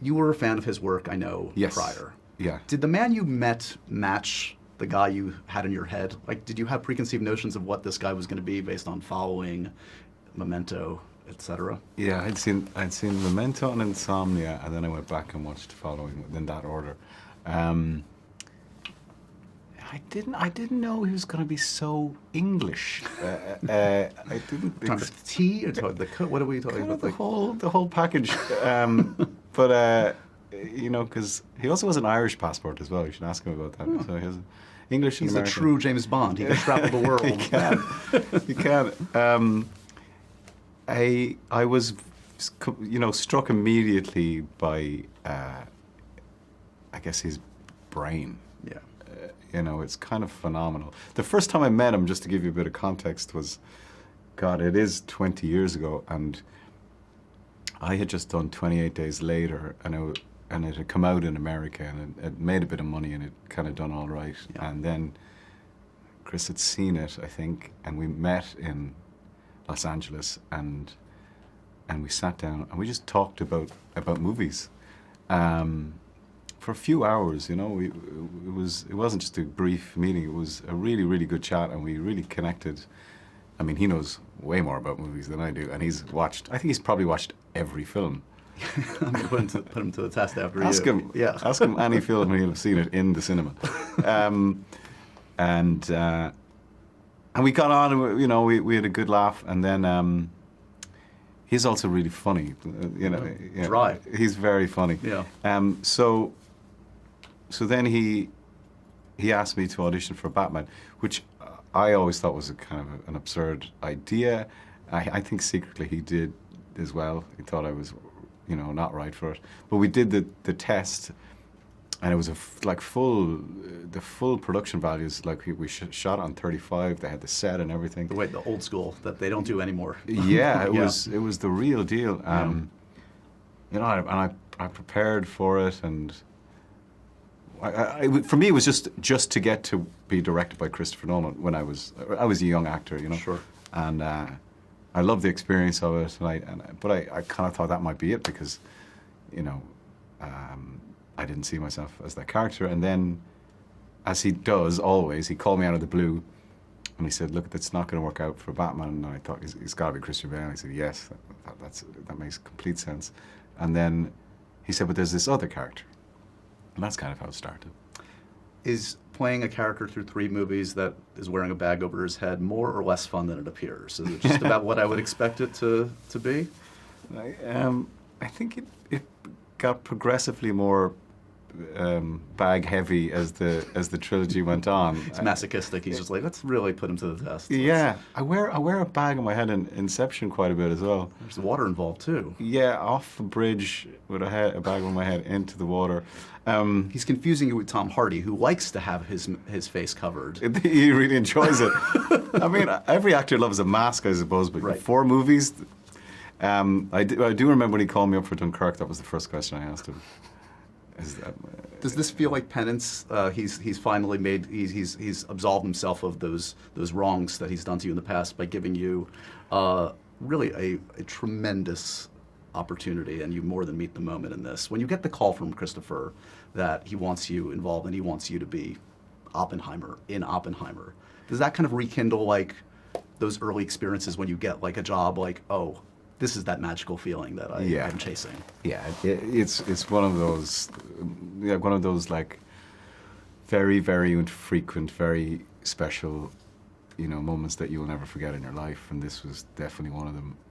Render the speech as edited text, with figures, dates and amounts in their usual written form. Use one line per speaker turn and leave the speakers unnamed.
You were a fan of his work, I know,
Yes.
prior.
Yeah.
Did the man you met match the guy you had in your head? Like, did you have preconceived notions of what this guy was going to be based on Following, Memento, etc.?
Yeah, I'd seen Memento and Insomnia, and then I went back and watched Following in that order. I didn't know he was going to be so English. I didn't.
Talking about the tea or talking about the what are we talking
Kind
about?
of the whole package. But you know, because he also has an Irish passport as well. You should ask him about that. So he has English and
He's
American.
a true James Bond. He can travel the world.
He can. He can. I was, you know, struck immediately by, I guess, his brain.
Yeah.
You know, it's kind of phenomenal. The first time I met him, just to give you a bit of context, was, God, it is 20 years ago, and I had just done 28 Days Later, and it had come out in America, and it made a bit of money, and it kind of done all right.
Yeah.
And then Chris had seen it, I think, and we met in Los Angeles, and we sat down, and we just talked about movies. For a few hours, you know, it wasn't just a brief meeting. It was a really, really good chat, and we really connected. I mean, he knows way more about movies than I do, and he's watched. I think he's probably watched every film.
I'm going to put him to the test after
Ask
you.
him.
Yeah.
Ask him any film, and he'll have seen it in the cinema. And we got on, and you know, we had a good laugh, and then. He's also really funny, you know.
Dry.
He's very funny.
Yeah.
So then he asked me to audition for Batman, which I always thought was a kind of an absurd idea. I think secretly he did as well. He thought I was, you know, not right for it. But we did the test, and it was the full production values. Like we shot on 35. They had the set and everything.
The old school that they don't do anymore.
Yeah, it was the real deal. You know, and I prepared for it, and for me it was just to get to be directed by Christopher Nolan when I was a young actor, you know.
Sure.
And I loved the experience of it, but I kind of thought that might be it because, you know, I didn't see myself as that character. And then, as he does always, he called me out of the blue, and he said, "Look, that's not going to work out for Batman." And I thought, he's got to be Christian Bale. And I said, "Yes, that makes complete sense." And then he said, "But there's this other character," and that's kind of how it started.
Is playing a character through 3 movies that is wearing a bag over his head more or less fun than it appears? Is it just about what I would expect it to be?
I think it got progressively more bag heavy as the trilogy went on.
It's masochistic. He's just like, let's really put him to the test.
Yeah, I wear a bag on my head in Inception quite a bit as well.
There's water involved too.
Yeah, off a bridge with a bag on my head into the water.
He's confusing you with Tom Hardy, who likes to have his face covered.
He really enjoys it. I mean, every actor loves a mask, I suppose, but
Right.
4 movies. I do remember when he called me up for Dunkirk. That was the first question I asked him.
Does this feel like penance? He's finally he's absolved himself of those wrongs that he's done to you in the past by giving you really a tremendous opportunity, and you more than meet the moment in this. When you get the call from Christopher that he wants you involved and he wants you to be Oppenheimer in Oppenheimer, does that kind of rekindle like those early experiences when you get like a job like, oh, this is that magical feeling that I'm chasing?
Yeah, it's one of those like very, very infrequent, very special, you know, moments that you will never forget in your life, and this was definitely one of them.